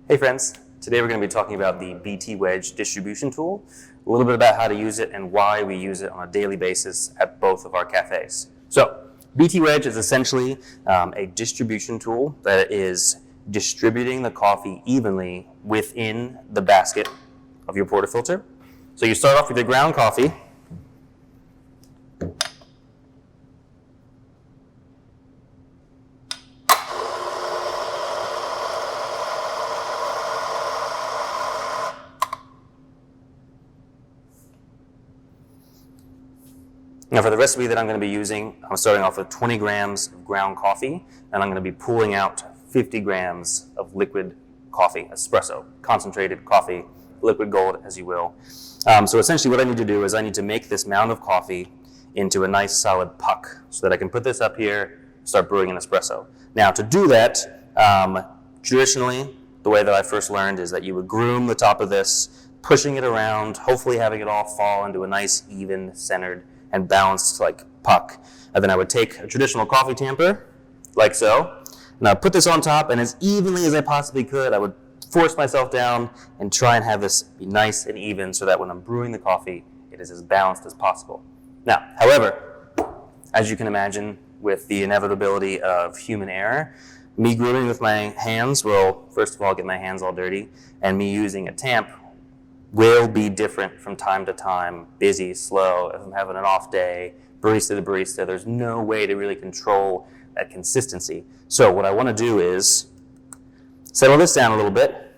Hey friends, today we're going to be talking about the BT Wedge distribution tool, a little bit about how to use it and why we use it on a daily basis at both of our cafes. So, BT Wedge is essentially a distribution tool that is distributing the coffee evenly within the basket of your portafilter. So you start off with your ground coffee. Now for the recipe that I'm going to be using, I'm starting off with 20 grams of ground coffee, and I'm going to be pulling out 50 grams of liquid coffee, espresso, concentrated coffee, liquid gold, as you will. So essentially what I need to do is I need to make this mound of coffee into a nice solid puck so that I can put this up here, start brewing an espresso. Now to do that, traditionally, the way that I first learned is that you would groom the top of this, pushing it around, hopefully having it all fall into a nice, even, centered, and balanced like puck. And then I would take a traditional coffee tamper, like so, and I'd put this on top, and as evenly as I possibly could, I would force myself down and try and have this be nice and even so that when I'm brewing the coffee, it is as balanced as possible. Now, however, as you can imagine, with the inevitability of human error, me brewing with my hands will, first of all, get my hands all dirty, and me using a tamp will be different from time to time, busy, slow, if I'm having an off day, barista to barista. There's no way to really control that consistency. So what I want to do is settle this down a little bit.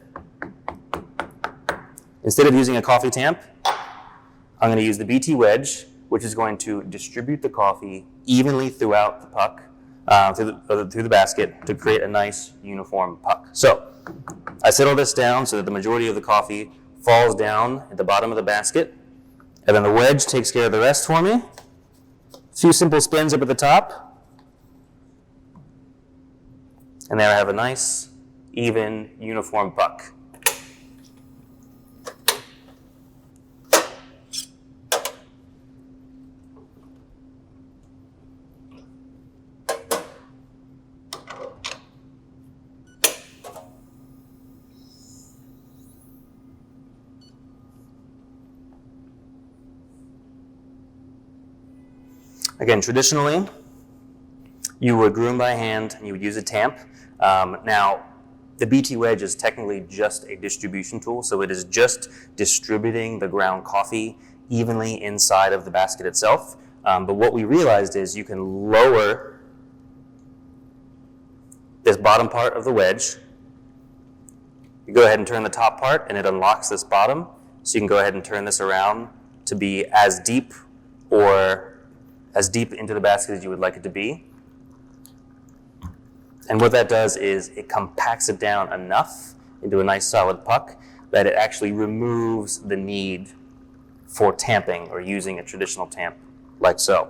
Instead of using a coffee tamp, I'm going to use the BT Wedge, which is going to distribute the coffee evenly throughout the puck, through the basket to create a nice uniform puck. So I settle this down so that the majority of the coffee falls down at the bottom of the basket, and then the wedge takes care of the rest for me. A few simple spins up at the top, and there I have a nice, even, uniform puck. Again, traditionally, you would groom by hand and you would use a tamp. Now, the BT Wedge is technically just a distribution tool, so it is just distributing the ground coffee evenly inside of the basket itself. But what we realized is you can lower this bottom part of the wedge. You go ahead and turn the top part, and it unlocks this bottom. So you can go ahead and turn this around to be as deep into the basket as you would like it to be. And what that does is it compacts it down enough into a nice solid puck that it actually removes the need for tamping or using a traditional tamp like so.